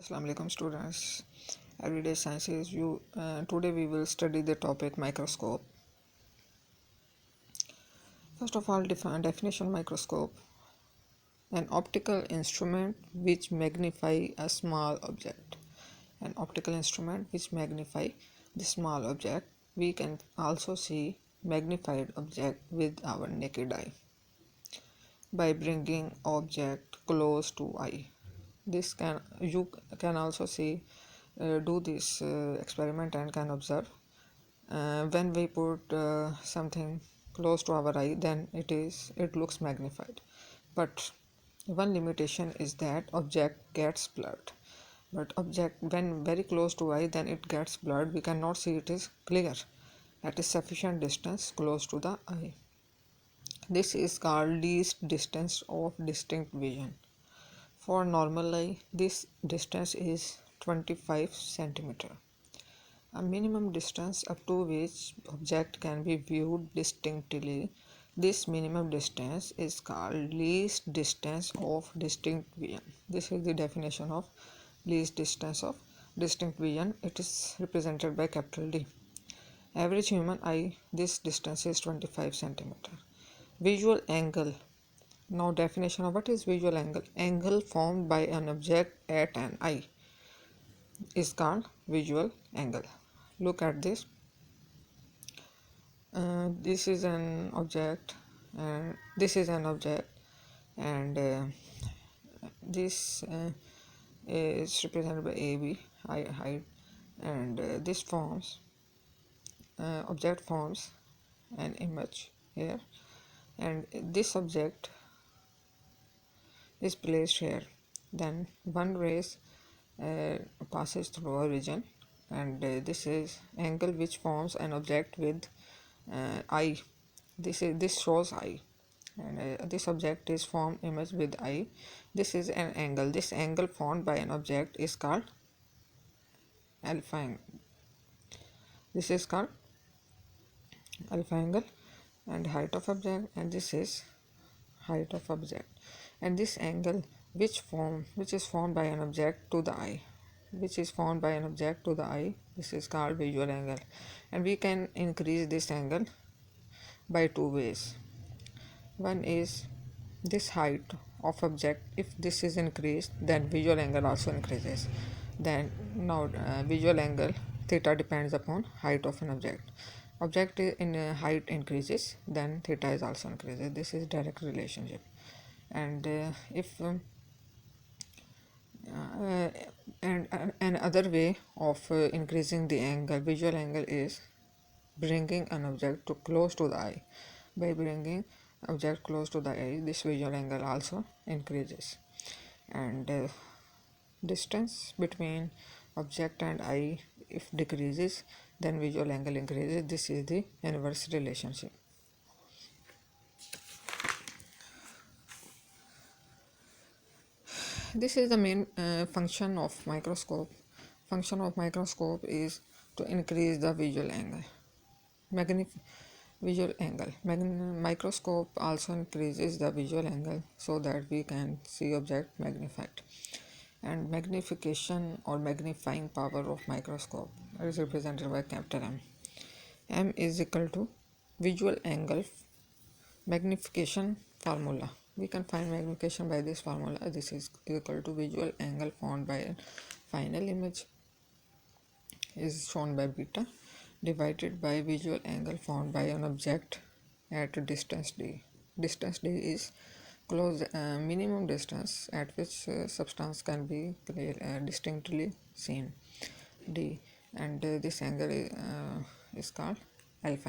Assalamu alaikum students. Everyday sciences. Today we will study the topic microscope. First of all, definition microscope: an optical instrument which magnify a small object. An optical instrument which magnify the small object. We can also see magnified object with our naked eye by bringing object close to eye. You can also see do this experiment and can observe when we put something close to our eye, then it looks magnified, but one limitation is that object gets blurred. But object when very close to eye, then it gets blurred, we cannot see it is clear at a sufficient distance close to the eye. This is called least distance of distinct vision. For normal eye, this distance is 25 centimeter. A minimum distance up to which object can be viewed distinctly. This minimum distance is called least distance of distinct vision. This is the definition of least distance of distinct vision. It is represented by capital D. Average human eye, this distance is 25 centimeter. Visual angle. Now definition of what is visual angle. Angle formed by an object at an eye is called visual angle. Look at this. This is an object, and this is an object, and this is represented by AB height, and this forms object forms an image here, and this object is placed here. Then one rays passes through a region, and this is angle which forms an object with eye. This shows eye, and this object is formed image with eye. This is an angle. This angle formed by an object is called alpha angle. This is called alpha angle, and height of object, and this is height of object. And this angle which is formed by an object to the eye, this is called visual angle. And we can increase this angle by two ways. One is this height of object. If this is increased, then visual angle also increases. Then now visual angle theta depends upon height of an object. Object in height increases, then theta is also increases. This is direct relationship. And if and another way of increasing the angle, visual angle, is bringing an object to close to the eye. By bringing object close to the eye, this visual angle also increases. And distance between object and eye, if decreases, then visual angle increases. This is the inverse relationship. This is the main function of microscope. Function of microscope is to increase the visual angle. Microscope also increases the visual angle so that we can see object magnified. And magnification or magnifying power of microscope is represented by capital M. M is equal to visual angle magnification formula. We can find magnification by this formula. This is equal to visual angle formed by a final image is shown by beta divided by visual angle formed by an object at a distance d. Distance d is minimum distance at which substance can be distinctly seen, d, and this angle is called alpha.